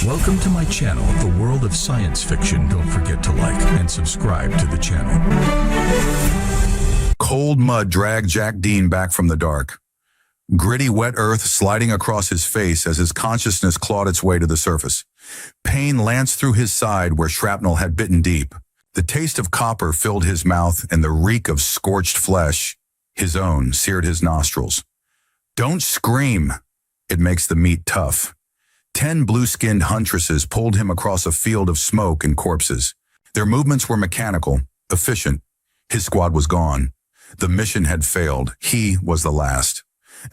Welcome to my channel, The World of Science Fiction. Don't forget to like and subscribe to the channel. Cold mud dragged Jack Dean back from the dark. Gritty, wet earth sliding across his face as his consciousness clawed its way to the surface. Pain lanced through his side where shrapnel had bitten deep. The taste of copper filled his mouth, and the reek of scorched flesh, his own, seared his nostrils. Don't scream. It makes the meat tough. 10 blue-skinned huntresses pulled him across a field of smoke and corpses. Their movements were mechanical, efficient. His squad was gone. The mission had failed. He was the last.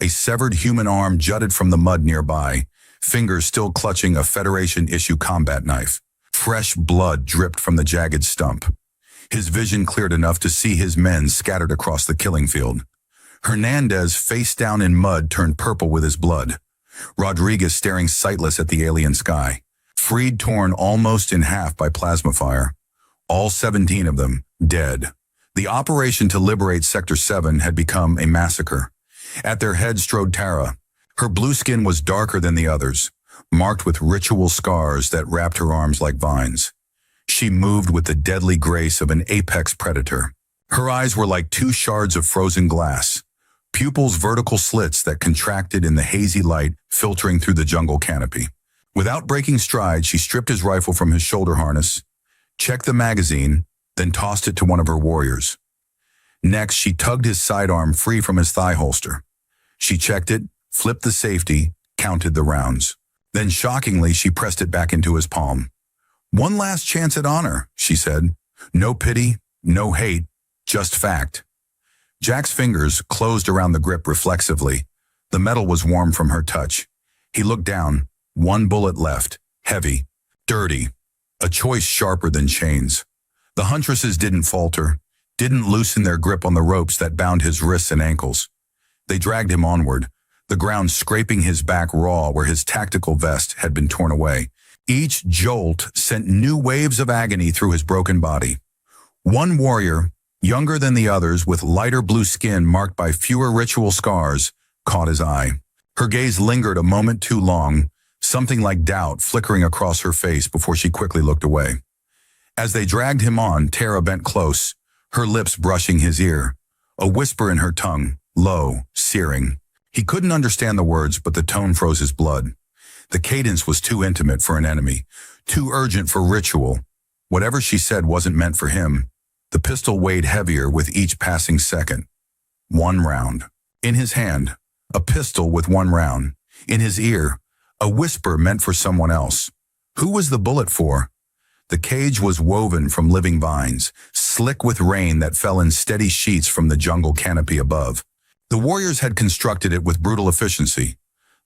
A severed human arm jutted from the mud nearby, fingers still clutching a Federation-issue combat knife. Fresh blood dripped from the jagged stump. His vision cleared enough to see his men scattered across the killing field. Hernandez, face down in mud, turned purple with his blood. Rodriguez staring sightless at the alien sky. Freed torn almost in half by plasma fire. All 17 of them dead. The operation to liberate Sector 7 had become a massacre. At their head strode Tara. Her blue skin was darker than the others, marked with ritual scars that wrapped her arms like vines. She moved with the deadly grace of an apex predator. Her eyes were like two shards of frozen glass, pupils vertical slits that contracted in the hazy light filtering through the jungle canopy. Without breaking stride, she stripped his rifle from his shoulder harness, checked the magazine, then tossed it to one of her warriors. Next, she tugged his sidearm free from his thigh holster. She checked it, flipped the safety, counted the rounds. Then shockingly, she pressed it back into his palm. "One last chance at honor," she said. "No pity, no hate, just fact." Jack's fingers closed around the grip reflexively. The metal was warm from her touch. He looked down. One bullet left, heavy, dirty, a choice sharper than chains. The huntresses didn't falter, didn't loosen their grip on the ropes that bound his wrists and ankles. They dragged him onward, the ground scraping his back raw where his tactical vest had been torn away. Each jolt sent new waves of agony through his broken body. One warrior, younger than the others, with lighter blue skin marked by fewer ritual scars, caught his eye. Her gaze lingered a moment too long, something like doubt flickering across her face before she quickly looked away. As they dragged him on, Tara bent close, her lips brushing his ear, a whisper in her tongue, low, searing. He couldn't understand the words, but the tone froze his blood. The cadence was too intimate for an enemy, too urgent for ritual. Whatever she said wasn't meant for him. The pistol weighed heavier with each passing second. 1 round. In his hand, a pistol with 1 round. In his ear, a whisper meant for someone else. Who was the bullet for? The cage was woven from living vines, slick with rain that fell in steady sheets from the jungle canopy above. The warriors had constructed it with brutal efficiency,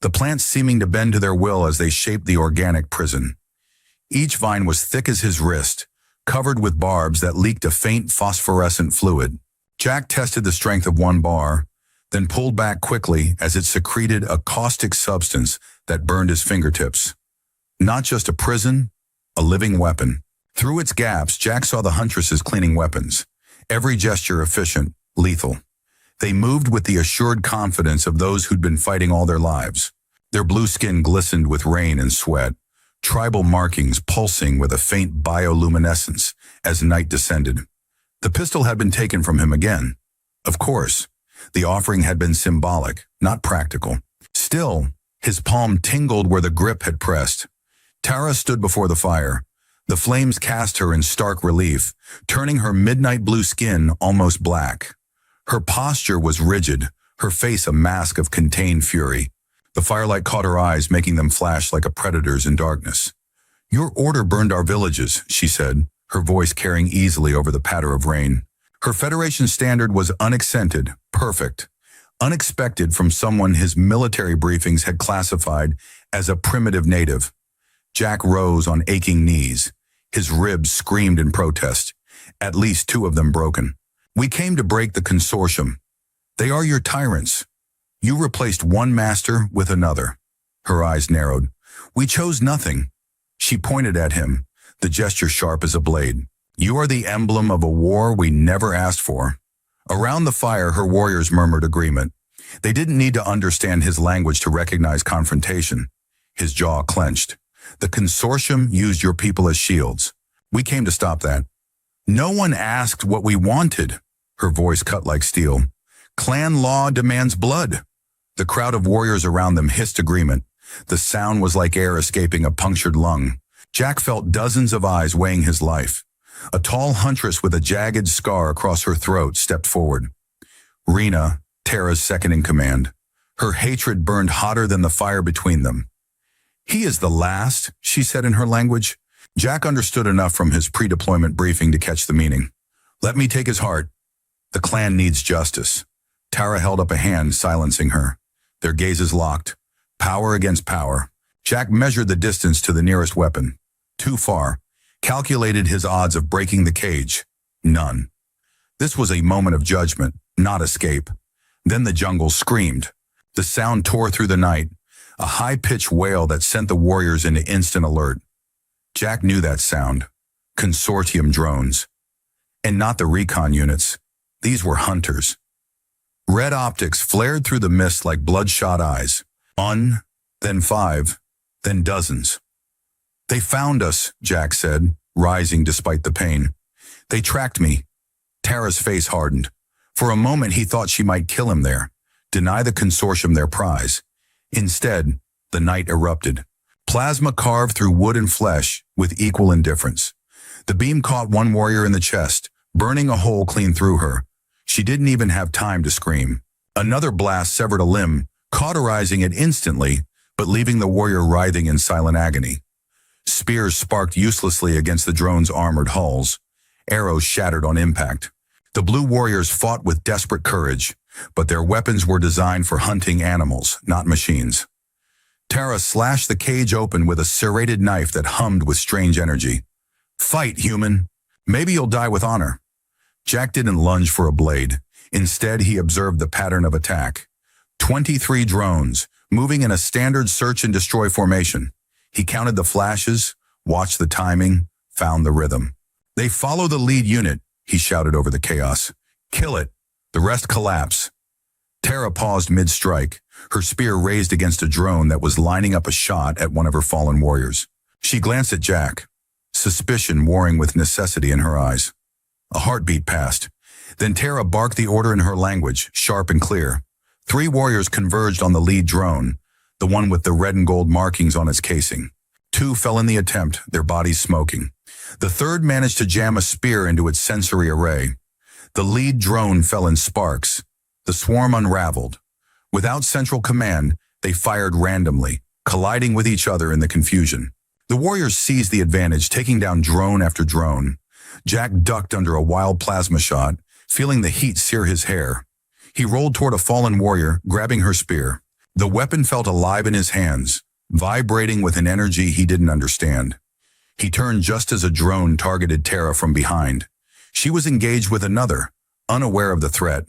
the plants seeming to bend to their will as they shaped the organic prison. Each vine was thick as his wrist, covered with barbs that leaked a faint phosphorescent fluid. Jack tested the strength of 1 bar, then pulled back quickly as it secreted a caustic substance that burned his fingertips. Not just a prison, a living weapon. Through its gaps, Jack saw the huntresses cleaning weapons, every gesture efficient, lethal. They moved with the assured confidence of those who'd been fighting all their lives. Their blue skin glistened with rain and sweat, tribal markings pulsing with a faint bioluminescence as night descended. The pistol had been taken from him again. Of course, the offering had been symbolic, not practical. Still, his palm tingled where the grip had pressed. Tara stood before the fire. The flames cast her in stark relief, turning her midnight blue skin almost black. Her posture was rigid, her face a mask of contained fury. The firelight caught her eyes, making them flash like a predator's in darkness. "Your order burned our villages," she said, her voice carrying easily over the patter of rain. Her Federation standard was unaccented, perfect, unexpected from someone his military briefings had classified as a primitive native. Jack rose on aching knees. His ribs screamed in protest, at least 2 of them broken. "We came to break the consortium. They are your tyrants. You replaced one master with another." Her eyes narrowed. "We chose nothing." She pointed at him, the gesture sharp as a blade. "You are the emblem of a war we never asked for." Around the fire, her warriors murmured agreement. They didn't need to understand his language to recognize confrontation. His jaw clenched. The consortium used your people as shields. We came to stop that. No one asked what we wanted. Her voice cut like steel. Clan law demands blood. The crowd of warriors around them hissed agreement. The sound was like air escaping a punctured lung. Jack felt dozens of eyes weighing his life. A tall huntress with a jagged scar across her throat stepped forward. Rena, Tara's second-in-command. Her hatred burned hotter than the fire between them. He is the last, she said in her language. Jack understood enough from his pre-deployment briefing to catch the meaning. Let me take his heart. The clan needs justice. Tara held up a hand, silencing her. Their gazes locked. Power against power. Jack measured the distance to the nearest weapon. Too far. Calculated his odds of breaking the cage. None. This was a moment of judgment, not escape. Then the jungle screamed. The sound tore through the night, a high-pitched wail that sent the warriors into instant alert. Jack knew that sound. Consortium drones. And not the recon units. These were hunters. Red optics flared through the mist like bloodshot eyes. One, then 5, then dozens. They found us, Jack said, rising despite the pain. They tracked me. Tara's face hardened. For a moment he thought she might kill him there, deny the consortium their prize. Instead, the night erupted. Plasma carved through wood and flesh with equal indifference. The beam caught one warrior in the chest, burning a hole clean through her. She didn't even have time to scream. Another blast severed a limb, cauterizing it instantly, but leaving the warrior writhing in silent agony. Spears sparked uselessly against the drone's armored hulls. Arrows shattered on impact. The blue warriors fought with desperate courage, but their weapons were designed for hunting animals, not machines. Tara slashed the cage open with a serrated knife that hummed with strange energy. Fight, human. Maybe you'll die with honor. Jack didn't lunge for a blade. Instead, he observed the pattern of attack. 23 drones, moving in a standard search and destroy formation. He counted the flashes, watched the timing, found the rhythm. They follow the lead unit, he shouted over the chaos. Kill it. The rest collapse. Tara paused mid-strike, her spear raised against a drone that was lining up a shot at one of her fallen warriors. She glanced at Jack, suspicion warring with necessity in her eyes. A heartbeat passed. Then Tara barked the order in her language, sharp and clear. 3 warriors converged on the lead drone, the one with the red and gold markings on its casing. 2 fell in the attempt, their bodies smoking. The third managed to jam a spear into its sensory array. The lead drone fell in sparks. The swarm unraveled. Without central command, they fired randomly, colliding with each other in the confusion. The warriors seized the advantage, taking down drone after drone. Jack ducked under a wild plasma shot, feeling the heat sear his hair. He rolled toward a fallen warrior, grabbing her spear. The weapon felt alive in his hands, vibrating with an energy he didn't understand. He turned just as a drone targeted Tara from behind. She was engaged with another, unaware of the threat.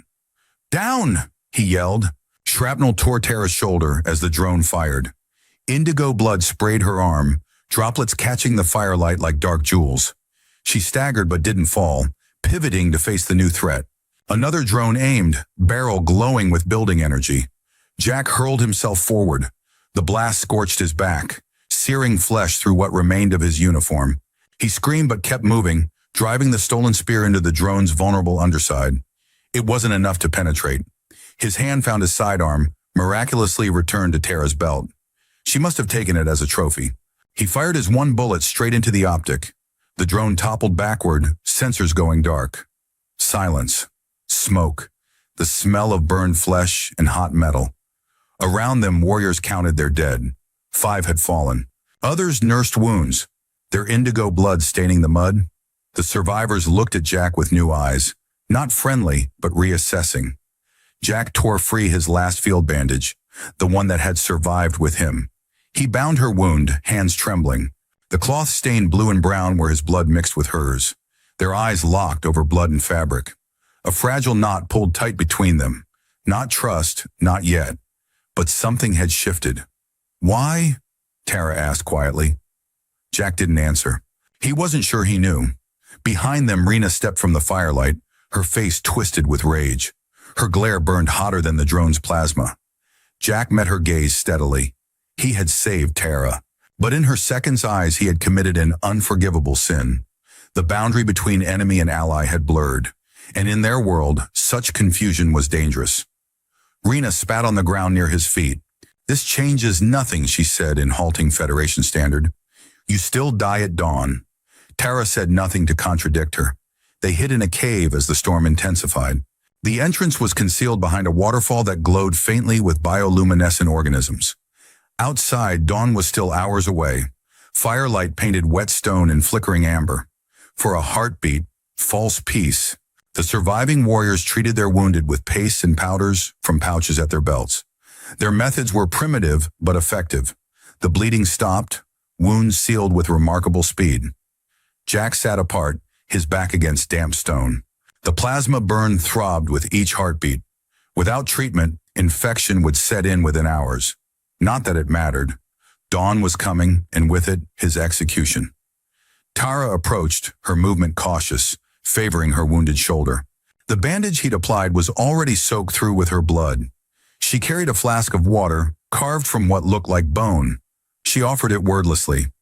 Down! He yelled. Shrapnel tore Tara's shoulder as the drone fired. Indigo blood sprayed her arm, droplets catching the firelight like dark jewels. She staggered but didn't fall, pivoting to face the new threat. Another drone aimed, barrel glowing with building energy. Jack hurled himself forward. The blast scorched his back, searing flesh through what remained of his uniform. He screamed but kept moving, driving the stolen spear into the drone's vulnerable underside. It wasn't enough to penetrate. His hand found his sidearm, miraculously returned to Tara's belt. She must have taken it as a trophy. He fired his one bullet straight into the optic. The drone toppled backward, sensors going dark. Silence. Smoke. The smell of burned flesh and hot metal. Around them, warriors counted their dead. 5 had fallen. Others nursed wounds, their indigo blood staining the mud. The survivors looked at Jack with new eyes, not friendly, but reassessing. Jack tore free his last field bandage, the one that had survived with him. He bound her wound, hands trembling. The cloth stained blue and brown where his blood mixed with hers. Their eyes locked over blood and fabric. A fragile knot pulled tight between them. Not trust, not yet. But something had shifted. Why? Tara asked quietly. Jack didn't answer. He wasn't sure he knew. Behind them, Rena stepped from the firelight, her face twisted with rage. Her glare burned hotter than the drone's plasma. Jack met her gaze steadily. He had saved Tara. But in her second's eyes, he had committed an unforgivable sin. The boundary between enemy and ally had blurred, and in their world, such confusion was dangerous. Rena spat on the ground near his feet. "This changes nothing," she said in halting Federation standard. "You still die at dawn." Tara said nothing to contradict her. They hid in a cave as the storm intensified. The entrance was concealed behind a waterfall that glowed faintly with bioluminescent organisms. Outside, dawn was still hours away. Firelight painted wet stone in flickering amber. For a heartbeat, false peace, the surviving warriors treated their wounded with pastes and powders from pouches at their belts. Their methods were primitive but effective. The bleeding stopped, wounds sealed with remarkable speed. Jack sat apart, his back against damp stone. The plasma burn throbbed with each heartbeat. Without treatment, infection would set in within hours. Not that it mattered. Dawn was coming, and with it, his execution. Tara approached, her movement cautious, favoring her wounded shoulder. The bandage he'd applied was already soaked through with her blood. She carried a flask of water, carved from what looked like bone. She offered it wordlessly.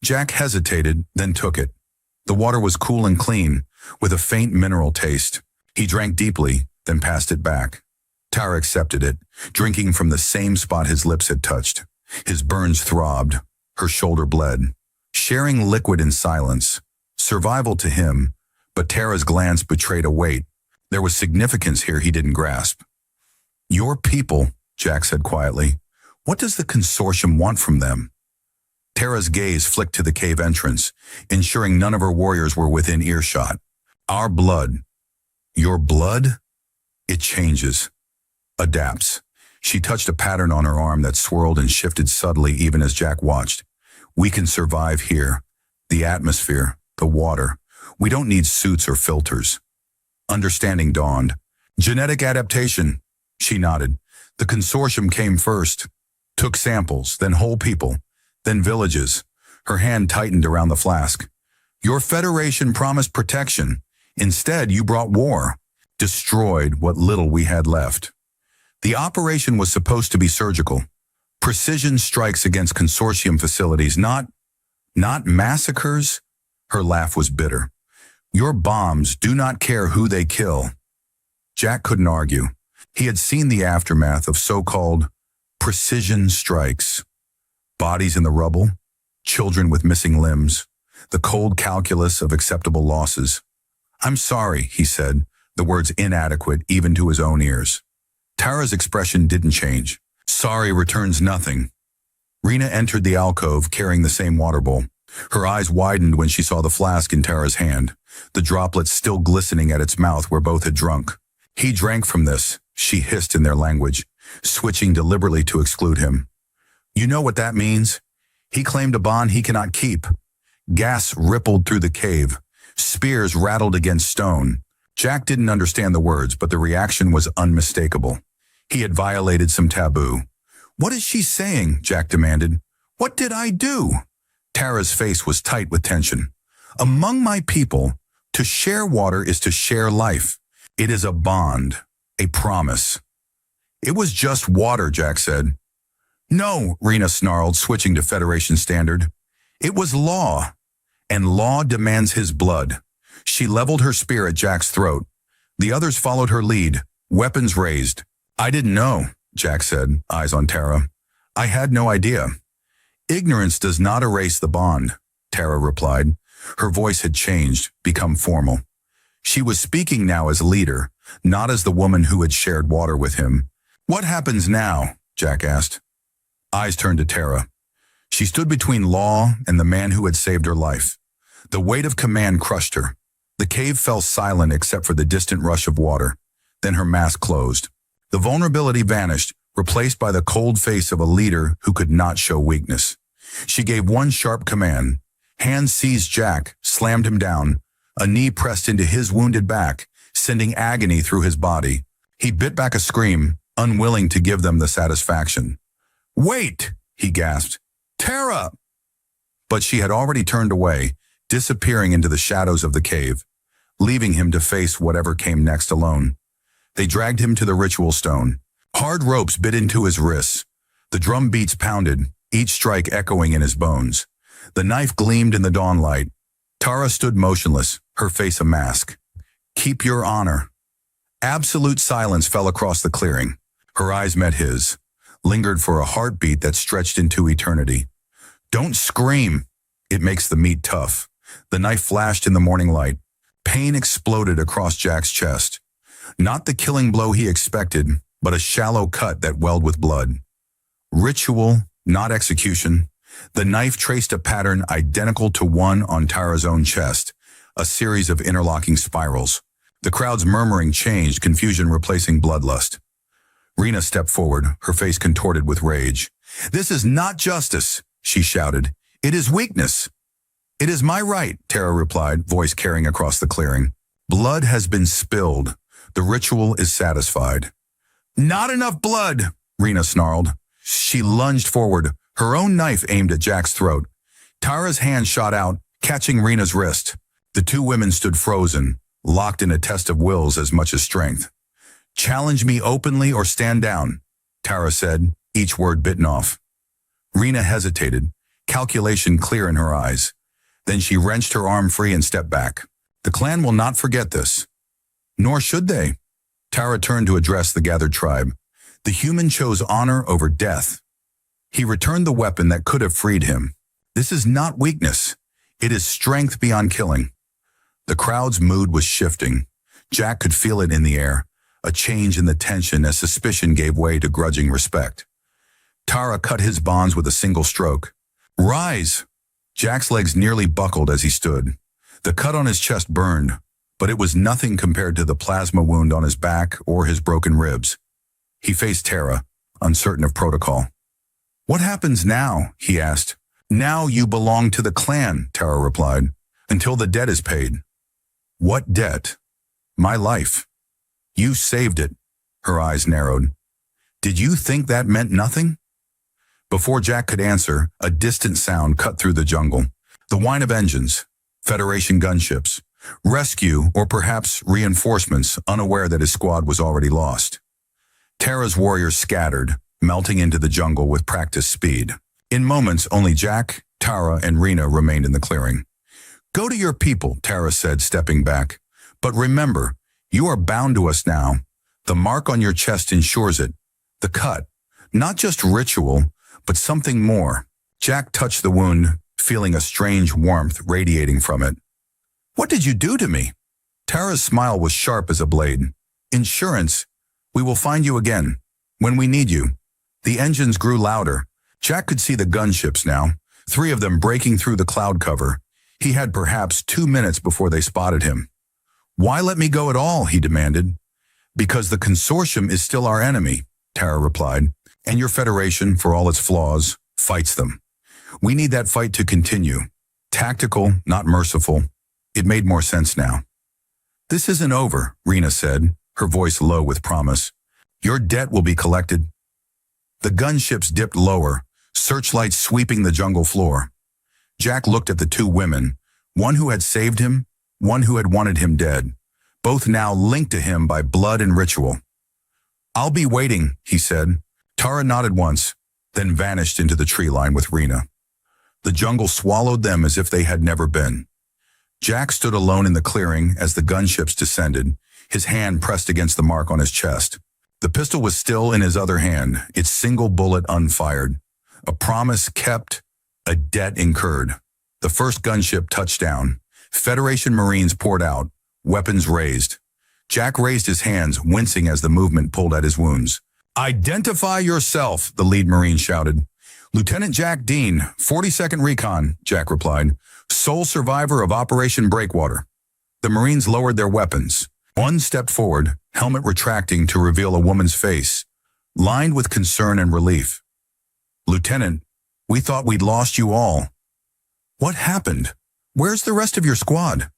Jack hesitated, then took it. The water was cool and clean, with a faint mineral taste. He drank deeply, then passed it back. Tara accepted it, drinking from the same spot his lips had touched. His burns throbbed. Her shoulder bled. Sharing liquid in silence. Survival to him, but Tara's glance betrayed a weight. There was significance here he didn't grasp. "Your people," Jack said quietly. "What does the consortium want from them?" Tara's gaze flicked to the cave entrance, ensuring none of her warriors were within earshot. "Our blood." "Your blood?" "It changes. Adapts." She touched a pattern on her arm that swirled and shifted subtly even as Jack watched. "We can survive here. The atmosphere, the water. We don't need suits or filters." Understanding dawned. "Genetic adaptation." She nodded. "The consortium came first. Took samples, then whole people, then villages." Her hand tightened around the flask. "Your Federation promised protection. Instead, you brought war. Destroyed what little we had left. The operation was supposed to be surgical. Precision strikes against consortium facilities, not massacres." Her laugh was bitter. "Your bombs do not care who they kill." Jack couldn't argue. He had seen the aftermath of so-called precision strikes. Bodies in the rubble, children with missing limbs, the cold calculus of acceptable losses. "I'm sorry," he said, the words inadequate even to his own ears. Tara's expression didn't change. "Sorry returns nothing." Rena entered the alcove carrying the same water bowl. Her eyes widened when she saw the flask in Tara's hand, the droplets still glistening at its mouth where both had drunk. "He drank from this," she hissed in their language, switching deliberately to exclude him. "You know what that means? He claimed a bond he cannot keep." Gas rippled through the cave. Spears rattled against stone. Jack didn't understand the words, but the reaction was unmistakable. He had violated some taboo. "What is she saying?" Jack demanded. "What did I do?" Tara's face was tight with tension. "Among my people, to share water is to share life. It is a bond, a promise." "It was just water," Jack said. "No," Rena snarled, switching to Federation standard. "It was law, and law demands his blood." She leveled her spear at Jack's throat. The others followed her lead, weapons raised. "I didn't know," Jack said, eyes on Tara. "I had no idea." "Ignorance does not erase the bond," Tara replied. Her voice had changed, become formal. She was speaking now as leader, not as the woman who had shared water with him. "What happens now?" Jack asked. Eyes turned to Tara. She stood between law and the man who had saved her life. The weight of command crushed her. The cave fell silent except for the distant rush of water. Then her mask closed. The vulnerability vanished, replaced by the cold face of a leader who could not show weakness. She gave one sharp command. Hands seized Jack, slammed him down. A knee pressed into his wounded back, sending agony through his body. He bit back a scream, unwilling to give them the satisfaction. "Wait!" he gasped. "Tara!" But she had already turned away, disappearing into the shadows of the cave, leaving him to face whatever came next alone. They dragged him to the ritual stone. Hard ropes bit into his wrists. The drum beats pounded, each strike echoing in his bones. The knife gleamed in the dawn light. Tara stood motionless, her face a mask. "Keep your honor." Absolute silence fell across the clearing. Her eyes met his, lingered for a heartbeat that stretched into eternity. "Don't scream. It makes the meat tough." The knife flashed in the morning light. Pain exploded across Jack's chest. Not the killing blow he expected, but a shallow cut that welled with blood. Ritual, not execution. The knife traced a pattern identical to one on Tara's own chest, a series of interlocking spirals. The crowd's murmuring changed, confusion replacing bloodlust. Rena stepped forward, her face contorted with rage. "This is not justice," she shouted. "It is weakness." "It is my right," Tara replied, voice carrying across the clearing. "Blood has been spilled. The ritual is satisfied." "Not enough blood," Rena snarled. She lunged forward, her own knife aimed at Jack's throat. Tara's hand shot out, catching Rena's wrist. The two women stood frozen, locked in a test of wills as much as strength. "Challenge me openly or stand down," Tara said, each word bitten off. Rena hesitated, calculation clear in her eyes. Then she wrenched her arm free and stepped back. "The clan will not forget this." "Nor should they." Tara turned to address the gathered tribe. "The human chose honor over death. He returned the weapon that could have freed him. This is not weakness. It is strength beyond killing." The crowd's mood was shifting. Jack could feel it in the air, a change in the tension as suspicion gave way to grudging respect. Tara cut his bonds with a single stroke. "Rise!" Jack's legs nearly buckled as he stood. The cut on his chest burned, but it was nothing compared to the plasma wound on his back or his broken ribs. He faced Tara, uncertain of protocol. "What happens now?" he asked. "Now you belong to the clan," Tara replied, "until the debt is paid." "What debt?" "My life." "You saved it." Her eyes narrowed. "Did you think that meant nothing?" Before Jack could answer, a distant sound cut through the jungle. The whine of engines, Federation gunships, rescue or perhaps reinforcements, unaware that his squad was already lost. Tara's warriors scattered, melting into the jungle with practiced speed. In moments, only Jack, Tara, and Rena remained in the clearing. "Go to your people," Tara said, stepping back. "But remember, you are bound to us now. The mark on your chest ensures it. The cut, not just ritual, but something more." Jack touched the wound, feeling a strange warmth radiating from it. "What did you do to me?" Tara's smile was sharp as a blade. "Insurance. We will find you again. When we need you." The engines grew louder. Jack could see the gunships now, 3 of them breaking through the cloud cover. He had perhaps 2 minutes before they spotted him. "Why let me go at all?" he demanded. "Because the consortium is still our enemy," Tara replied, "and your Federation, for all its flaws, fights them. We need that fight to continue. Tactical, not merciful." It made more sense now. "This isn't over," Rena said, her voice low with promise. "Your debt will be collected." The gunships dipped lower, searchlights sweeping the jungle floor. Jack looked at the 2 women, one who had saved him, one who had wanted him dead, both now linked to him by blood and ritual. "I'll be waiting," he said. Tara nodded once, then vanished into the tree line with Rena. The jungle swallowed them as if they had never been. Jack stood alone in the clearing as the gunships descended, his hand pressed against the mark on his chest. The pistol was still in his other hand, its single bullet unfired. A promise kept, a debt incurred. The first gunship touched down. Federation Marines poured out, weapons raised. Jack raised his hands, wincing as the movement pulled at his wounds. "Identify yourself," the lead Marine shouted. "Lieutenant Jack Dean, 42nd Recon," Jack replied. "Sole survivor of Operation Breakwater." The Marines lowered their weapons. One stepped forward, helmet retracting to reveal a woman's face, lined with concern and relief. "Lieutenant, we thought we'd lost you all." "What happened? Where's the rest of your squad?"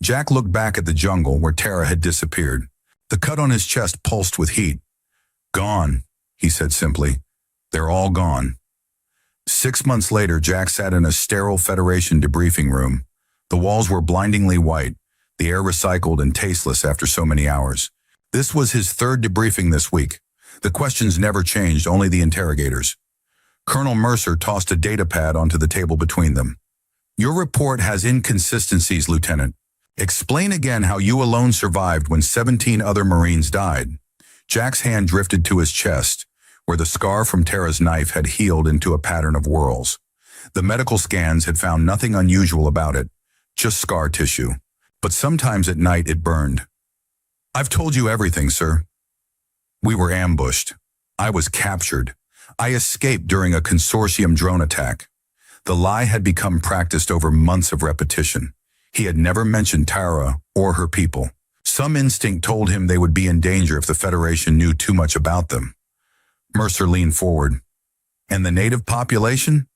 Jack looked back at the jungle where Tara had disappeared. The cut on his chest pulsed with heat. "Gone," he said simply. "They're all gone." 6 months later, Jack sat in a sterile Federation debriefing room. The walls were blindingly white, the air recycled and tasteless after so many hours. This was his 3rd debriefing this week. The questions never changed, only the interrogators. Colonel Mercer tossed a data pad onto the table between them. Your report has inconsistencies, Lieutenant. Explain again how you alone survived when 17 other Marines died. Jack's hand drifted to his chest, where the scar from Tara's knife had healed into a pattern of whorls. The medical scans had found nothing unusual about it, just scar tissue. But sometimes at night it burned. I've told you everything, sir. We were ambushed. I was captured. I escaped during a consortium drone attack. The lie had become practiced over months of repetition. He had never mentioned Tara or her people. Some instinct told him they would be in danger if the Federation knew too much about them. Mercer leaned forward. And the native population?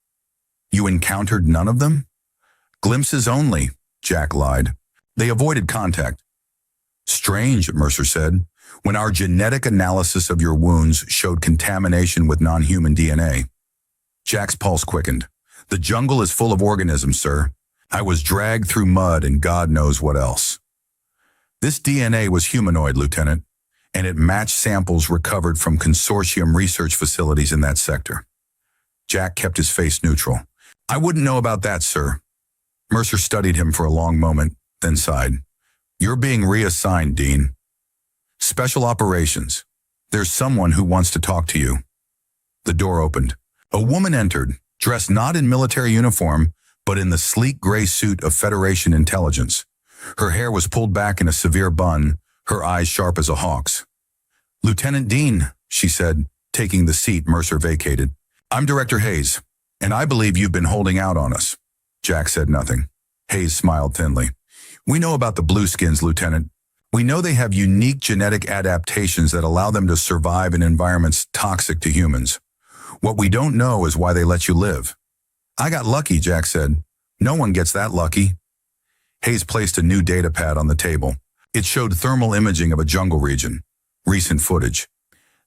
You encountered none of them? Glimpses only, Jack lied. They avoided contact. Strange, Mercer said, when our genetic analysis of your wounds showed contamination with non-human DNA. Jack's pulse quickened. The jungle is full of organisms, sir. I was dragged through mud and God knows what else. This DNA was humanoid, Lieutenant, and it matched samples recovered from consortium research facilities in that sector. Jack kept his face neutral. I wouldn't know about that, sir. Mercer studied him for a long moment, then sighed. You're being reassigned, Dean. Special operations. There's someone who wants to talk to you. The door opened. A woman entered, dressed not in military uniform, but in the sleek gray suit of Federation intelligence. Her hair was pulled back in a severe bun, her eyes sharp as a hawk's. Lieutenant Dean, she said, taking the seat Mercer vacated. I'm Director Hayes, and I believe you've been holding out on us. Jack said nothing. Hayes smiled thinly. We know about the Blueskins, Lieutenant. We know they have unique genetic adaptations that allow them to survive in environments toxic to humans. What we don't know is why they let you live. I got lucky, Jack said. No one gets that lucky. Hayes placed a new data pad on the table. It showed thermal imaging of a jungle region. Recent footage.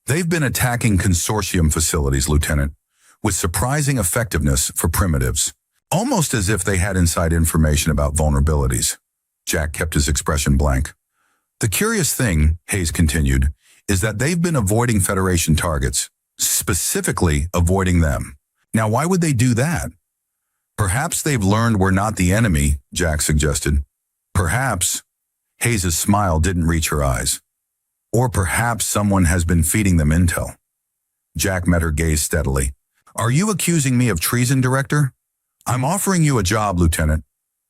They've been attacking consortium facilities, Lieutenant, with surprising effectiveness for primitives. Almost as if they had inside information about vulnerabilities. Jack kept his expression blank. The curious thing, Hayes continued, is that they've been avoiding Federation targets, specifically avoiding them. Now, why would they do that? Perhaps they've learned we're not the enemy, Jack suggested. Perhaps. Hayes' smile didn't reach her eyes. Or perhaps someone has been feeding them intel. Jack met her gaze steadily. Are you accusing me of treason, Director? I'm offering you a job, Lieutenant.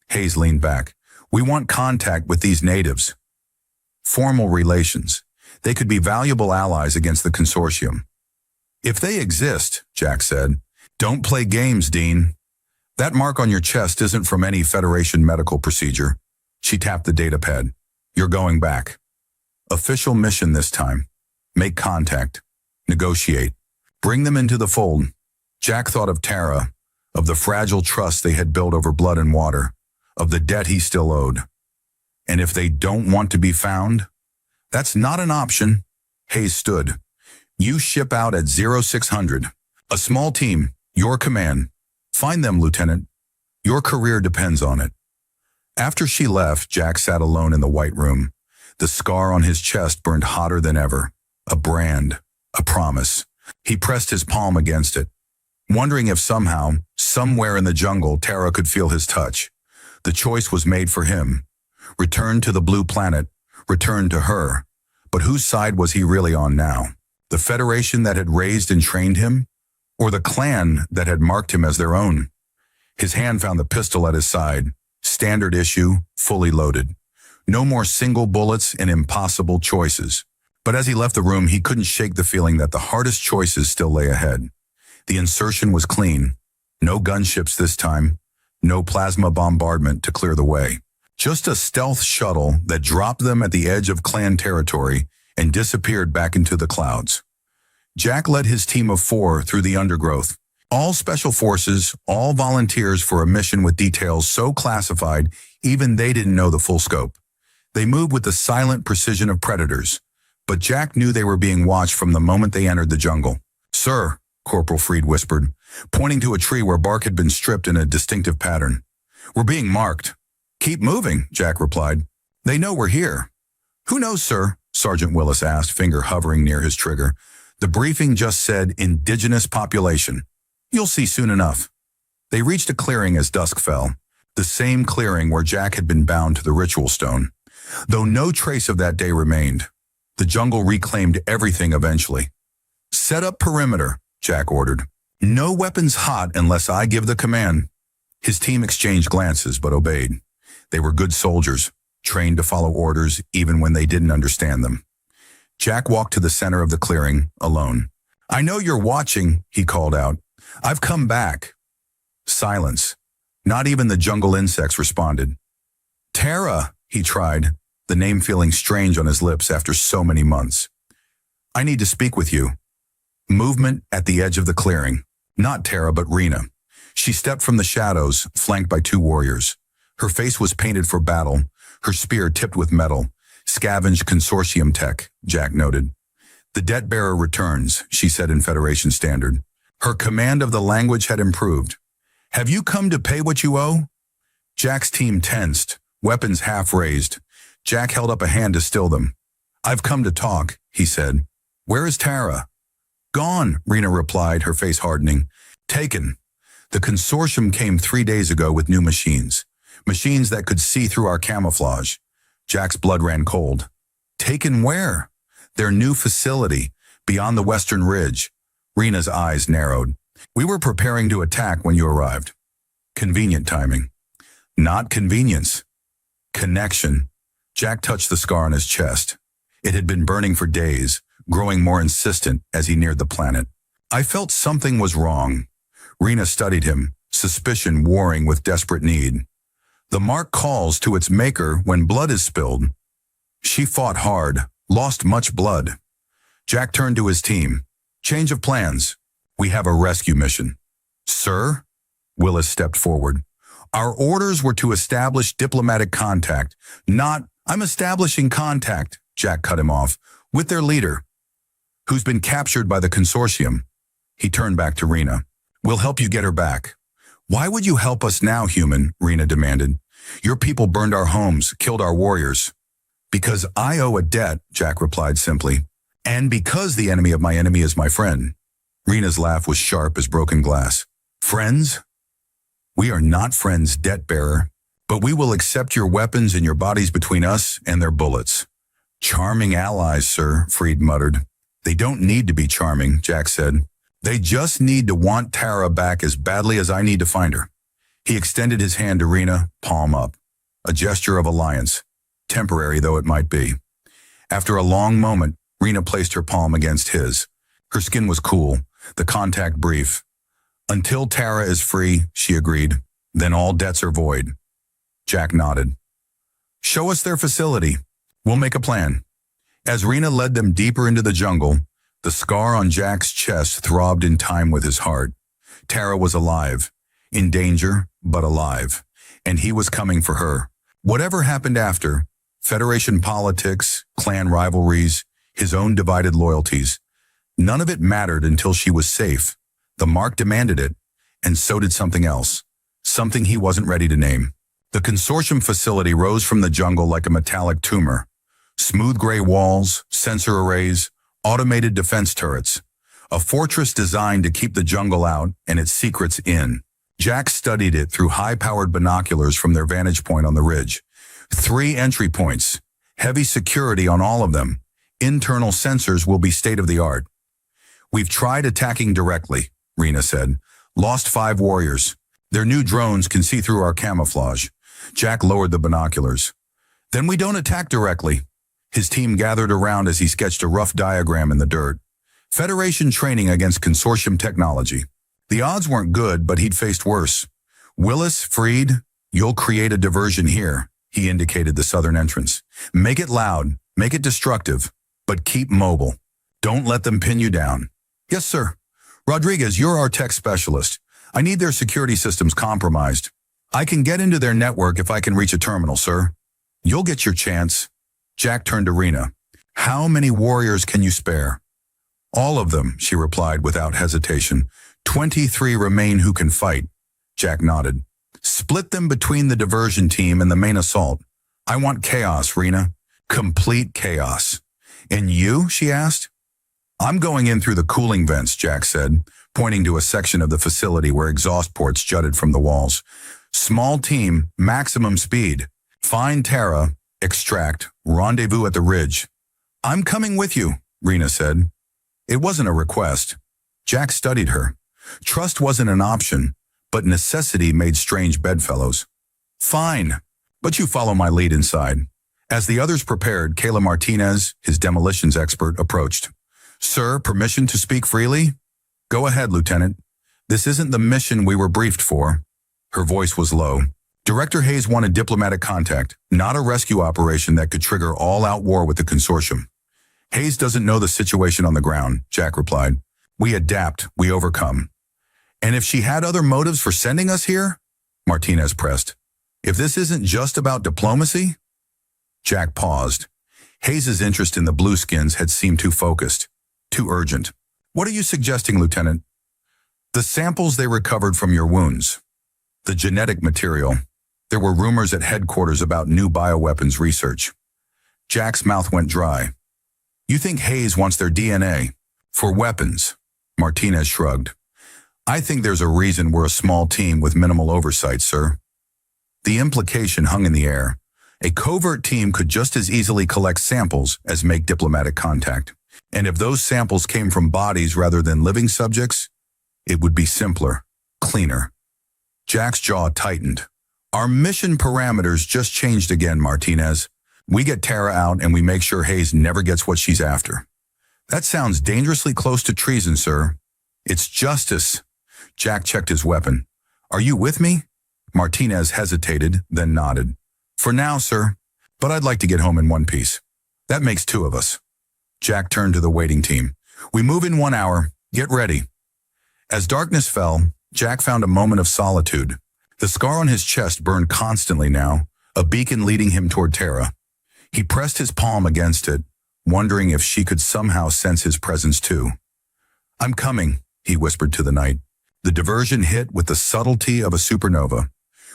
Hayes leaned back. We want contact with these natives. Formal relations. They could be valuable allies against the consortium. If they exist, Jack said, don't play games, Dean. That mark on your chest isn't from any Federation medical procedure. She tapped the data pad. You're going back. Official mission this time. Make contact. Negotiate. Bring them into the fold. Jack thought of Tara, of the fragile trust they had built over blood and water, of the debt he still owed. And if they don't want to be found, that's not an option. Hayes stood. You ship out at 0600. A small team, your command. Find them, Lieutenant. Your career depends on it. After she left, Jack sat alone in the white room. The scar on his chest burned hotter than ever. A brand, a promise. He pressed his palm against it, wondering if somehow, somewhere in the jungle, Tara could feel his touch. The choice was made for him. Return to the blue planet, return to her. But whose side was he really on now? The Federation that had raised and trained him? Or the clan that had marked him as their own? His hand found the pistol at his side. Standard issue, fully loaded. No more single bullets and impossible choices. But as he left the room, he couldn't shake the feeling that the hardest choices still lay ahead. The insertion was clean. No gunships this time. No plasma bombardment to clear the way. Just a stealth shuttle that dropped them at the edge of clan territory and disappeared back into the clouds. Jack led his team of 4 through the undergrowth. All special forces, all volunteers for a mission with details so classified, even they didn't know the full scope. They moved with the silent precision of predators, but Jack knew they were being watched from the moment they entered the jungle. Sir, Corporal Freed whispered, pointing to a tree where bark had been stripped in a distinctive pattern. We're being marked. Keep moving, Jack replied. They know we're here. Who knows, sir? Sergeant Willis asked, finger hovering near his trigger. The briefing just said indigenous population. You'll see soon enough. They reached a clearing as dusk fell, the same clearing where Jack had been bound to the ritual stone. Though no trace of that day remained, the jungle reclaimed everything eventually. Set up perimeter, Jack ordered. No weapons hot unless I give the command. His team exchanged glances but obeyed. They were good soldiers, trained to follow orders even when they didn't understand them. Jack walked to the center of the clearing, alone. I know you're watching, he called out. I've come back. Silence. Not even the jungle insects responded. Tara, he tried, the name feeling strange on his lips after so many months. I need to speak with you. Movement at the edge of the clearing. Not Tara, but Rena. She stepped from the shadows, flanked by two warriors. Her face was painted for battle, her spear tipped with metal. Scavenged consortium tech, Jack noted. The debt-bearer returns, she said in Federation Standard. Her command of the language had improved. Have you come to pay what you owe? Jack's team tensed, weapons half raised. Jack held up a hand to still them. I've come to talk, he said. Where is Tara? Gone, Rena replied, her face hardening. Taken. The consortium came 3 days ago with new machines. Machines that could see through our camouflage. Jack's blood ran cold. Taken where? Their new facility, beyond the western ridge. Rena's eyes narrowed. We were preparing to attack when you arrived. Convenient timing. Not convenience. Connection. Jack touched the scar on his chest. It had been burning for days, growing more insistent as he neared the planet. I felt something was wrong. Rena studied him, suspicion warring with desperate need. The mark calls to its maker when blood is spilled. She fought hard, lost much blood. Jack turned to his team. Change of plans. We have a rescue mission. Sir? Willis stepped forward. Our orders were to establish diplomatic contact, not, I'm establishing contact, Jack cut him off, with their leader, who's been captured by the consortium. He turned back to Rena. We'll help you get her back. Why would you help us now, human? Rena demanded. Your people burned our homes, killed our warriors. Because I owe a debt, Jack replied simply. And because the enemy of my enemy is my friend. Rena's laugh was sharp as broken glass. Friends? We are not friends, debt-bearer, but we will accept your weapons and your bodies between us and their bullets. Charming allies, sir, Freed muttered. They don't need to be charming, Jack said. They just need to want Tara back as badly as I need to find her. He extended his hand to Rena, palm up. A gesture of alliance, temporary though it might be. After a long moment, Rena placed her palm against his. Her skin was cool, the contact brief. Until Tara is free, she agreed, then all debts are void. Jack nodded. Show us their facility. We'll make a plan. As Rena led them deeper into the jungle, the scar on Jack's chest throbbed in time with his heart. Tara was alive, in danger, but alive, and he was coming for her. Whatever happened after, Federation politics, clan rivalries, his own divided loyalties, none of it mattered until she was safe. The mark demanded it, and so did something else, something he wasn't ready to name. The consortium facility rose from the jungle like a metallic tumor. Smooth gray walls, sensor arrays, automated defense turrets. A fortress designed to keep the jungle out and its secrets in. Jack studied it through high-powered binoculars from their vantage point on the ridge. 3 entry points, heavy security on all of them. Internal sensors will be state-of-the-art. We've tried attacking directly, Rena said. Lost 5 warriors. Their new drones can see through our camouflage. Jack lowered the binoculars. Then we don't attack directly. His team gathered around as he sketched a rough diagram in the dirt. Federation training against consortium technology. The odds weren't good, but he'd faced worse. Willis, Freed, you'll create a diversion here, he indicated the southern entrance. Make it loud, make it destructive, but keep mobile. Don't let them pin you down. Yes, sir. Rodriguez, you're our tech specialist. I need their security systems compromised. I can get into their network if I can reach a terminal, sir. You'll get your chance. Jack turned to Rena. How many warriors can you spare? All of them, she replied without hesitation. 23 remain who can fight. Jack nodded. Split them between the diversion team and the main assault. I want chaos, Rena. Complete chaos. And you? She asked. I'm going in through the cooling vents, Jack said. pointing to a section of the facility where exhaust ports jutted from the walls. Small team, maximum speed. Find Terra, extract, rendezvous at the ridge. I'm coming with you, Rena said. It wasn't a request. Jack studied her. Trust wasn't an option, but necessity made strange bedfellows. Fine, but you follow my lead inside. As the others prepared, Kayla Martinez, his demolitions expert, approached. Sir, permission to speak freely? Go ahead, Lieutenant. This isn't the mission we were briefed for. Her voice was low. Director Hayes wanted diplomatic contact, not a rescue operation that could trigger all-out war with the consortium. Hayes doesn't know the situation on the ground, Jack replied. We adapt, we overcome. And if she had other motives for sending us here? Martinez pressed. If this isn't just about diplomacy? Jack paused. Hayes's interest in the blueskins had seemed too focused, too urgent. What are you suggesting, Lieutenant? The samples they recovered from your wounds. The genetic material. There were rumors at headquarters about new bioweapons research. Jack's mouth went dry. You think Hayes wants their DNA? For weapons? Martinez shrugged. I think there's a reason we're a small team with minimal oversight, sir. The implication hung in the air. A covert team could just as easily collect samples as make diplomatic contact. And if those samples came from bodies rather than living subjects, it would be simpler, cleaner. Jack's jaw tightened. Our mission parameters just changed again, Martinez. We get Tara out and we make sure Hayes never gets what she's after. That sounds dangerously close to treason, sir. It's justice. Jack checked his weapon. Are you with me? Martinez hesitated, then nodded. For now, sir, but I'd like to get home in one piece. That makes two of us. Jack turned to the waiting team. We move in 1 hour. Get ready. As darkness fell, Jack found a moment of solitude. The scar on his chest burned constantly now, a beacon leading him toward Tara. He pressed his palm against it, wondering if she could somehow sense his presence too. I'm coming, he whispered to the night. The diversion hit with the subtlety of a supernova.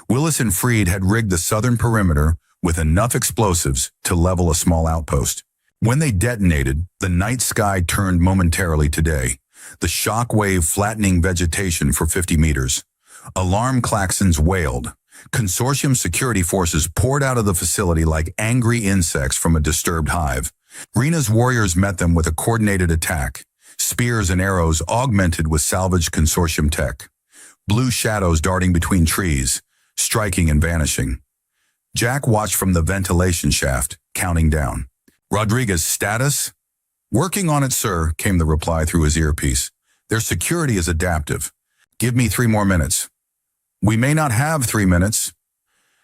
Willis and Freed had rigged the southern perimeter with enough explosives to level a small outpost. When they detonated, the night sky turned momentarily to day, the shock wave flattening vegetation for 50 meters. Alarm klaxons wailed. Consortium security forces poured out of the facility like angry insects from a disturbed hive. Rena's warriors met them with a coordinated attack. Spears and arrows augmented with salvaged consortium tech. Blue shadows darting between trees, striking and vanishing. Jack watched from the ventilation shaft, counting down. Rodriguez, status? Working on it, sir, came the reply through his earpiece. Their security is adaptive. Give me 3 more minutes. We may not have 3 minutes.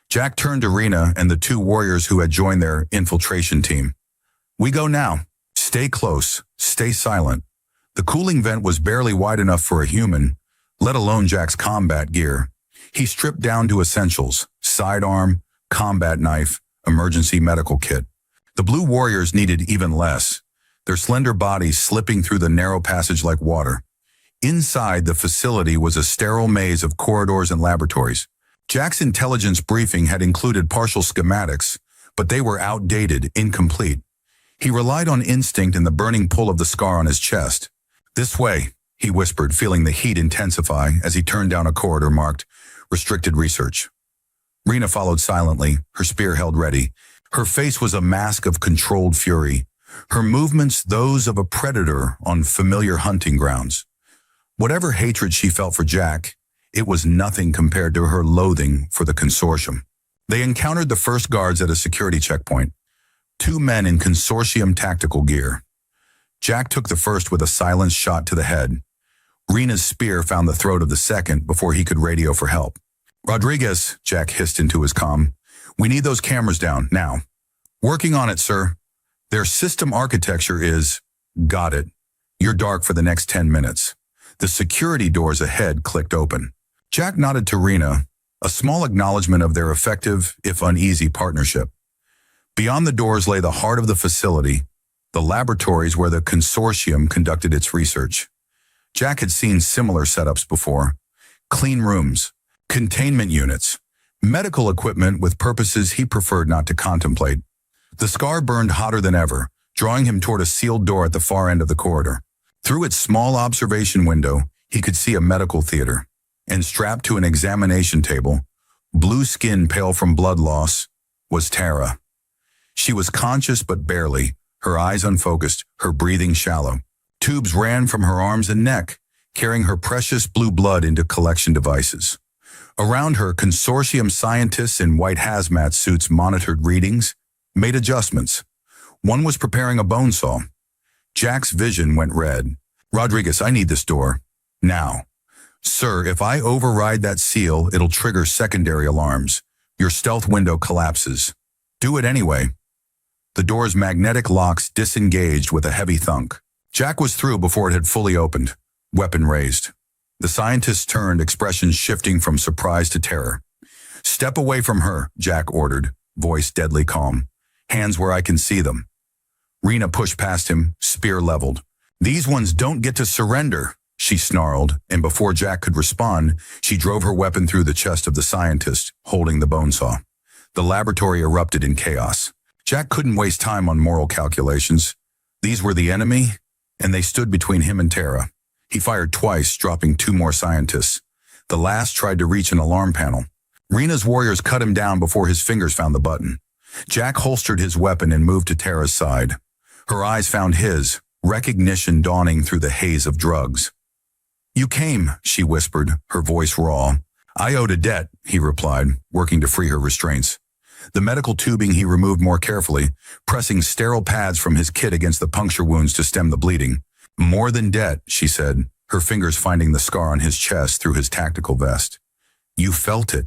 Jack turned to Rena and the 2 warriors who had joined their infiltration team. We go now. Stay close. Stay silent. The cooling vent was barely wide enough for a human, let alone Jack's combat gear. He stripped down to essentials: sidearm, combat knife, emergency medical kit. The blue warriors needed even less, their slender bodies slipping through the narrow passage like water. Inside the facility was a sterile maze of corridors and laboratories. Jack's intelligence briefing had included partial schematics, but they were outdated, incomplete. He relied on instinct and the burning pull of the scar on his chest. This way, he whispered, feeling the heat intensify as he turned down a corridor marked Restricted Research. Rena followed silently, her spear held ready. Her face was a mask of controlled fury, her movements those of a predator on familiar hunting grounds. Whatever hatred she felt for Jack, it was nothing compared to her loathing for the consortium. They encountered the first guards at a security checkpoint, 2 men in consortium tactical gear. Jack took the first with a silenced shot to the head. Rena's spear found the throat of the second before he could radio for help. Rodriguez, Jack hissed into his comm. We need those cameras down, now. Working on it, sir. Their system architecture is... Got it. You're dark for the next 10 minutes. The security doors ahead clicked open. Jack nodded to Rena, a small acknowledgement of their effective, if uneasy, partnership. Beyond the doors lay the heart of the facility, the laboratories where the consortium conducted its research. Jack had seen similar setups before. Clean rooms, containment units, medical equipment with purposes he preferred not to contemplate. The scar burned hotter than ever, drawing him toward a sealed door at the far end of the corridor. Through its small observation window, He could see a medical theater, and strapped to an examination table, blue skin pale from blood loss, was Tara. She was conscious but barely, her eyes unfocused, her breathing shallow. Tubes ran from her arms and neck, carrying her precious blue blood into collection devices. Around her, consortium scientists in white hazmat suits monitored readings, made adjustments. One was preparing a bone saw. Jack's vision went red. "Rodriguez, I need this door. Now." "Sir, if I override that seal, it'll trigger secondary alarms. Your stealth window collapses." "Do it anyway." The door's magnetic locks disengaged with a heavy thunk. Jack was through before it had fully opened, weapon raised. The scientists turned, expressions shifting from surprise to terror. "Step away from her," Jack ordered, voice deadly calm. "Hands where I can see them." Rena pushed past him, spear leveled. "These ones don't get to surrender," she snarled, and before Jack could respond, she drove her weapon through the chest of the scientist, holding the bone saw. The laboratory erupted in chaos. Jack couldn't waste time on moral calculations. These were the enemy, and they stood between him and Tara. He fired twice, dropping 2 more scientists. The last tried to reach an alarm panel. Rena's warriors cut him down before his fingers found the button. Jack holstered his weapon and moved to Tara's side. Her eyes found his, recognition dawning through the haze of drugs. "You came," she whispered, her voice raw. "I owed a debt," he replied, working to free her restraints. The medical tubing he removed more carefully, pressing sterile pads from his kit against the puncture wounds to stem the bleeding. "More than debt," she said, her fingers finding the scar on his chest through his tactical vest. "You felt it."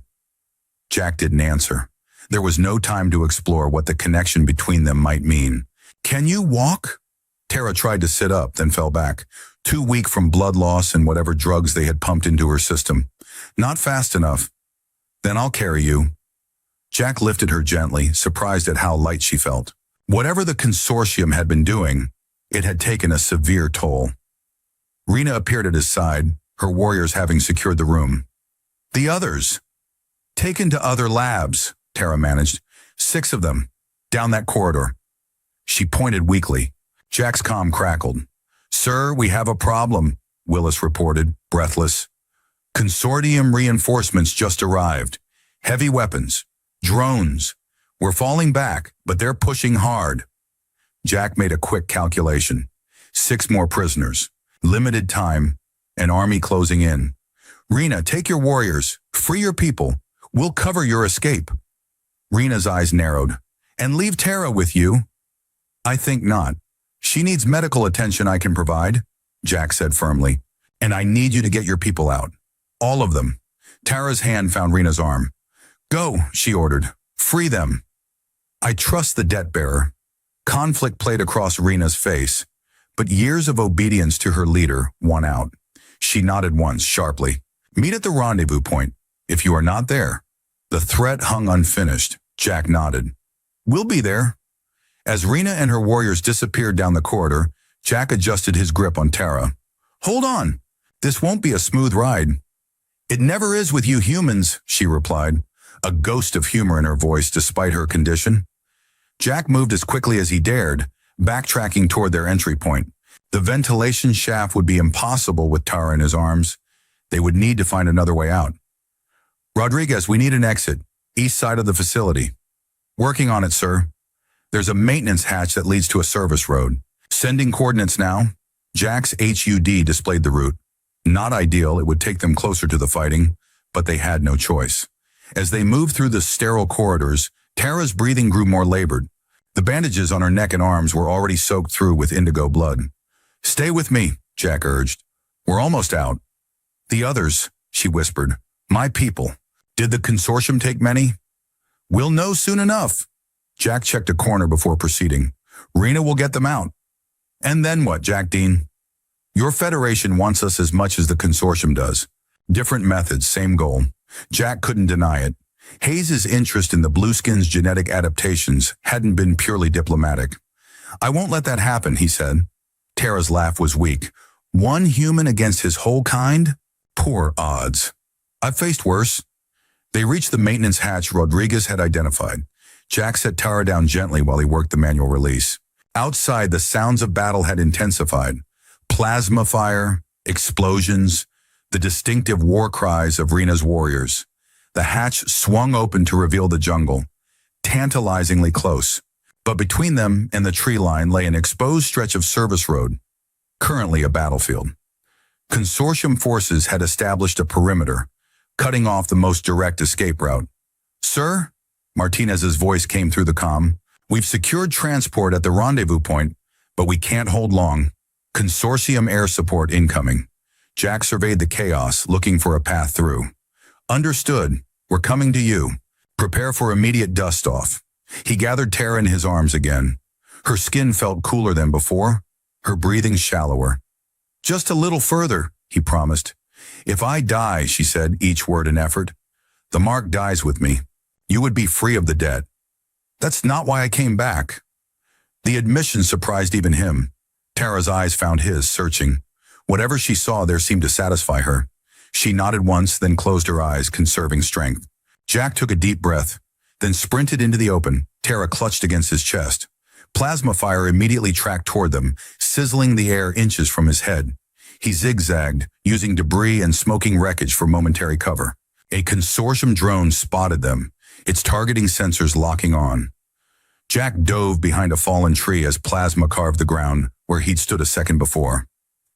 Jack didn't answer. There was no time to explore what the connection between them might mean. "Can you walk?" Tara tried to sit up, then fell back, too weak from blood loss and whatever drugs they had pumped into her system. "Not fast enough." "Then I'll carry you." Jack lifted her gently, surprised at how light she felt. Whatever the consortium had been doing, it had taken a severe toll. Rena appeared at his side, her warriors having secured the room. "The others?" "Taken to other labs," Tara managed. 6 of them, down that corridor. She pointed weakly. Jack's comm crackled. "Sir, we have a problem," Willis reported, breathless. "Consortium reinforcements just arrived. Heavy weapons. Drones. We're falling back, but they're pushing hard." Jack made a quick calculation. 6 more prisoners. Limited time. An army closing in. "Rena, take your warriors. Free your people. We'll cover your escape." Rena's eyes narrowed. "And leave Tara with you?" "I think not. She needs medical attention I can provide," Jack said firmly. "And I need you to get your people out. All of them." Tara's hand found Rena's arm. "Go," she ordered. "Free them." "I trust the debt-bearer." Conflict played across Rena's face, but years of obedience to her leader won out. She nodded once, sharply. "Meet at the rendezvous point. If you are not there." The threat hung unfinished. Jack nodded. "We'll be there." As Rena and her warriors disappeared down the corridor, Jack adjusted his grip on Tara. "Hold on. This won't be a smooth ride." "It never is with you humans," she replied, a ghost of humor in her voice despite her condition. Jack moved as quickly as he dared, backtracking toward their entry point. The ventilation shaft would be impossible with Tara in his arms. They would need to find another way out. "Rodriguez, we need an exit. East side of the facility." "Working on it, sir." "There's a maintenance hatch that leads to a service road." "Sending coordinates now." Jack's HUD displayed the route. Not ideal, it would take them closer to the fighting, but they had no choice. As they moved through the sterile corridors, Tara's breathing grew more labored. The bandages on her neck and arms were already soaked through with indigo blood. "Stay with me," Jack urged. "We're almost out." "The others," she whispered. "My people. Did the consortium take many?" "We'll know soon enough." Jack checked a corner before proceeding. "Rena will get them out." "And then what, Jack Dean?" "Your Federation wants us as much as the consortium does. Different methods, same goal." Jack couldn't deny it. Hayes' interest in the Blueskins' genetic adaptations hadn't been purely diplomatic. "I won't let that happen," he said. Tara's laugh was weak. "One human against his whole kind? Poor odds. I've faced worse." They reached the maintenance hatch Rodriguez had identified. Jack set Tara down gently while he worked the manual release. Outside, the sounds of battle had intensified. Plasma fire, explosions, the distinctive war cries of Rena's warriors. The hatch swung open to reveal the jungle, tantalizingly close. But between them and the tree line lay an exposed stretch of service road, currently a battlefield. Consortium forces had established a perimeter, cutting off the most direct escape route. "Sir," Martinez's voice came through the comm, "we've secured transport at the rendezvous point, but we can't hold long. Consortium air support incoming." Jack surveyed the chaos, looking for a path through. "Understood. We're coming to you. Prepare for immediate dust-off." He gathered Tara in his arms again. Her skin felt cooler than before, her breathing shallower. "Just a little further," he promised. "If I die," she said, each word an effort, "the mark dies with me. You would be free of the debt." "That's not why I came back." The admission surprised even him. Tara's eyes found his, searching. Whatever she saw there seemed to satisfy her. She nodded once, then closed her eyes, conserving strength. Jack took a deep breath, then sprinted into the open. Tara clutched against his chest. Plasma fire immediately tracked toward them, sizzling the air inches from his head. He zigzagged, using debris and smoking wreckage for momentary cover. A consortium drone spotted them, its targeting sensors locking on. Jack dove behind a fallen tree as plasma carved the ground where he'd stood a second before.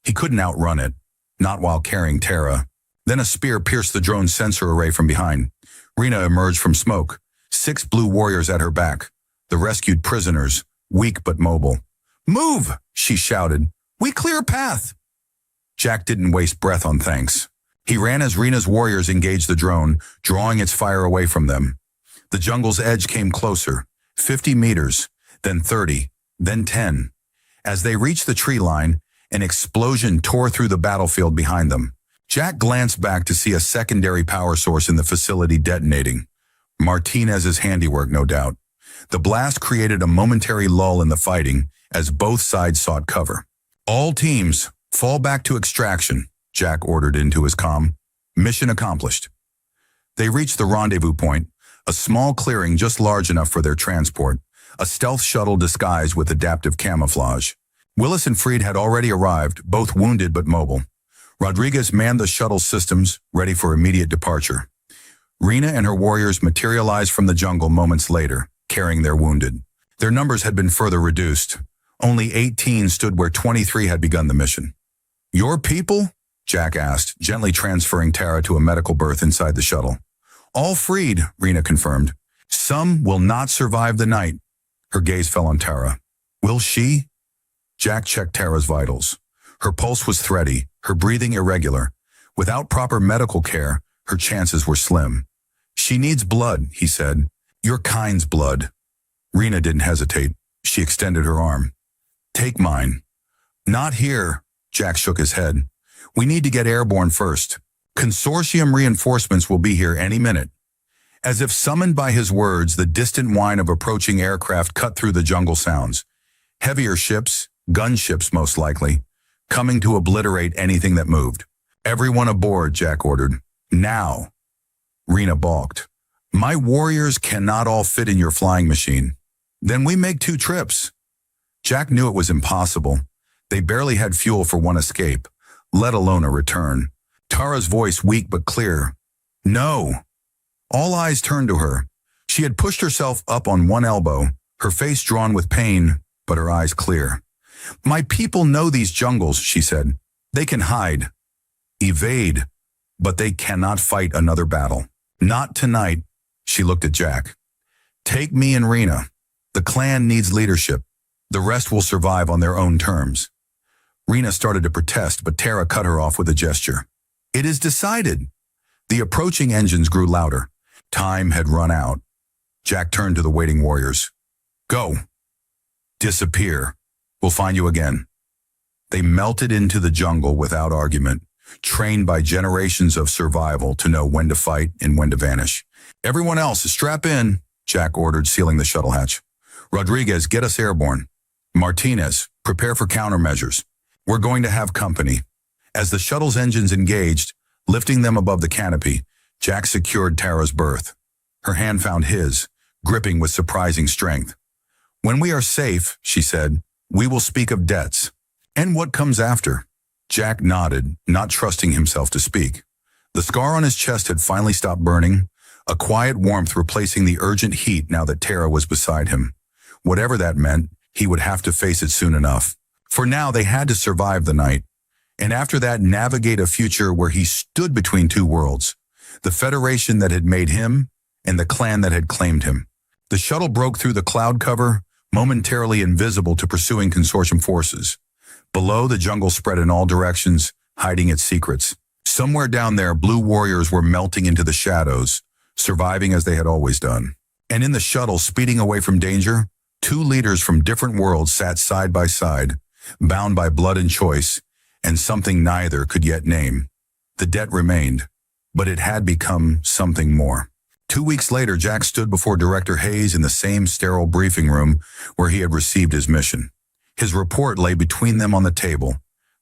He couldn't outrun it, not while carrying Tara. Then a spear pierced the drone's sensor array from behind. Rena emerged from smoke, 6 blue warriors at her back, the rescued prisoners, weak but mobile. "Move!" she shouted. "We clear a path!" Jack didn't waste breath on thanks. He ran as Rena's warriors engaged the drone, drawing its fire away from them. The jungle's edge came closer, 50 meters, then 30, then 10. As they reached the tree line, an explosion tore through the battlefield behind them. Jack glanced back to see a secondary power source in the facility detonating. Martinez's handiwork, no doubt. The blast created a momentary lull in the fighting as both sides sought cover. "All teams, fall back to extraction," Jack ordered into his comm. "Mission accomplished." They reached the rendezvous point, a small clearing just large enough for their transport, a stealth shuttle disguised with adaptive camouflage. Willis and Freed had already arrived, both wounded but mobile. Rodriguez manned the shuttle systems, ready for immediate departure. Rena and her warriors materialized from the jungle moments later, carrying their wounded. Their numbers had been further reduced. Only 18 stood where 23 had begun the mission. "Your people?" Jack asked, gently transferring Tara to a medical berth inside the shuttle. "All freed," Rena confirmed. "Some will not survive the night." Her gaze fell on Tara. "Will she?" Jack checked Tara's vitals. Her pulse was thready, her breathing irregular. Without proper medical care, her chances were slim. "She needs blood," he said. "Your kind's blood." Rena didn't hesitate. She extended her arm. "Take mine." "Not here," Jack shook his head. "We need to get airborne first. Consortium reinforcements will be here any minute." As if summoned by his words, the distant whine of approaching aircraft cut through the jungle sounds. Heavier ships, gunships most likely, coming to obliterate anything that moved. "Everyone aboard," Jack ordered. "Now." Rena balked. "My warriors cannot all fit in your flying machine." "Then we make 2 trips." Jack knew it was impossible. They barely had fuel for one escape, let alone a return. Tara's voice weak but clear. "No." All eyes turned to her. She had pushed herself up on one elbow, her face drawn with pain, but her eyes clear. "My people know these jungles," she said. "They can hide, evade, but they cannot fight another battle. Not tonight." She looked at Jack. "Take me and Rena. The clan needs leadership. The rest will survive on their own terms." Rena started to protest, but Tara cut her off with a gesture. "It is decided." The approaching engines grew louder. Time had run out. Jack turned to the waiting warriors. "Go. Disappear. We'll find you again." They melted into the jungle without argument, trained by generations of survival to know when to fight and when to vanish. "Everyone else, strap in," Jack ordered, sealing the shuttle hatch. "Rodriguez, get us airborne. Martinez, prepare for countermeasures. We're going to have company." As the shuttle's engines engaged, lifting them above the canopy, Jack secured Tara's berth. Her hand found his, gripping with surprising strength. "When we are safe," she said, "we will speak of debts and what comes after." Jack nodded, not trusting himself to speak. The scar on his chest had finally stopped burning, a quiet warmth replacing the urgent heat now that Tara was beside him. Whatever that meant, he would have to face it soon enough. For now, they had to survive the night, and after that navigate a future where he stood between two worlds, the Federation that had made him and the clan that had claimed him. The shuttle broke through the cloud cover, momentarily invisible to pursuing consortium forces. Below, the jungle spread in all directions, hiding its secrets. Somewhere down there, blue warriors were melting into the shadows, surviving as they had always done. And in the shuttle, speeding away from danger, two leaders from different worlds sat side by side, bound by blood and choice, and something neither could yet name. The debt remained, but it had become something more. 2 weeks later, Jack stood before Director Hayes in the same sterile briefing room where he had received his mission. His report lay between them on the table,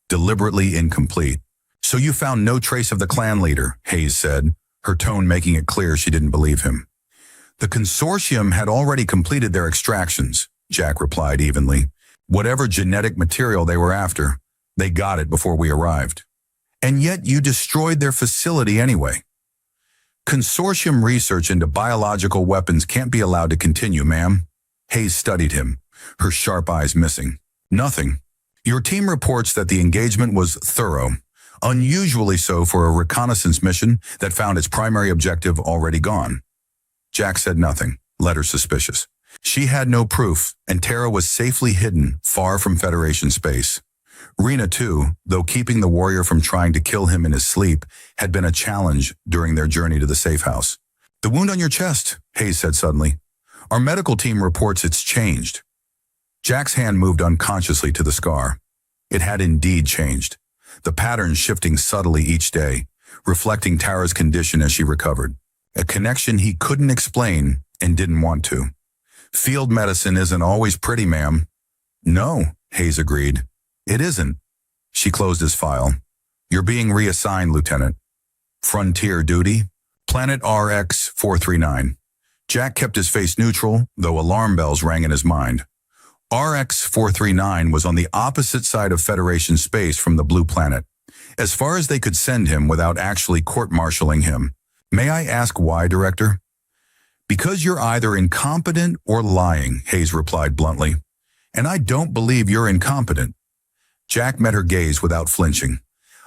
deliberately incomplete. "So you found no trace of the clan leader," Hayes said, her tone making it clear she didn't believe him. "The consortium had already completed their extractions," Jack replied evenly. "Whatever genetic material they were after, they got it before we arrived. And yet you destroyed their facility anyway." "Consortium research into biological weapons can't be allowed to continue, ma'am." Hayes studied him, her sharp eyes missing. "Nothing. Your team reports that the engagement was thorough, unusually so for a reconnaissance mission that found its primary objective already gone." Jack said nothing, led her suspicious. She had no proof, and Tara was safely hidden, far from Federation space. Rena, too, though keeping the warrior from trying to kill him in his sleep, had been a challenge during their journey to the safe house. "The wound on your chest," Hayes said suddenly. "Our medical team reports it's changed." Jack's hand moved unconsciously to the scar. It had indeed changed, the pattern shifting subtly each day, reflecting Tara's condition as she recovered. A connection he couldn't explain and didn't want to. "Field medicine isn't always pretty, ma'am." "No," Hayes agreed. "It isn't." She closed his file. "You're being reassigned, Lieutenant. Frontier duty, Planet RX-439. Jack kept his face neutral, though alarm bells rang in his mind. RX-439 was on the opposite side of Federation space from the blue planet, as far as they could send him without actually court-martialing him. "May I ask why, Director?" "Because you're either incompetent or lying," Hayes replied bluntly. "And I don't believe you're incompetent." Jack met her gaze without flinching.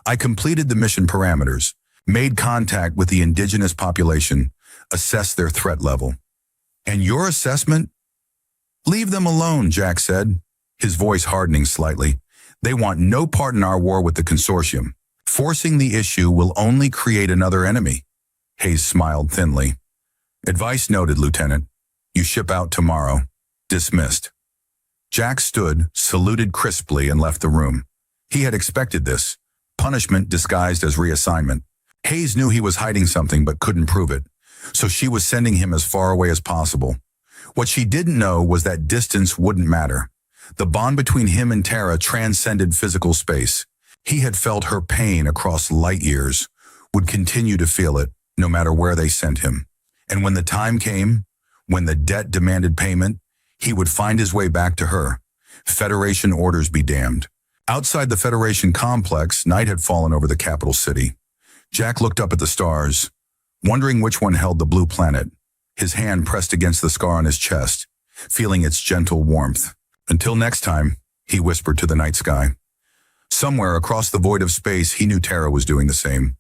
"I completed the mission parameters, made contact with the indigenous population, assessed their threat level." "And your assessment?" "Leave them alone," Jack said, his voice hardening slightly. "They want no part in our war with the consortium. Forcing the issue will only create another enemy." Hayes smiled thinly. "Advice noted, Lieutenant. You ship out tomorrow. Dismissed." Jack stood, saluted crisply, and left the room. He had expected this. Punishment disguised as reassignment. Hayes knew he was hiding something but couldn't prove it, so she was sending him as far away as possible. What she didn't know was that distance wouldn't matter. The bond between him and Tara transcended physical space. He had felt her pain across light years, would continue to feel it, no matter where they sent him. And when the time came, when the debt demanded payment, he would find his way back to her. Federation orders be damned. Outside the Federation complex, night had fallen over the capital city. Jack looked up at the stars, wondering which one held the blue planet. His hand pressed against the scar on his chest, feeling its gentle warmth. "Until next time," he whispered to the night sky. Somewhere across the void of space, he knew Tara was doing the same.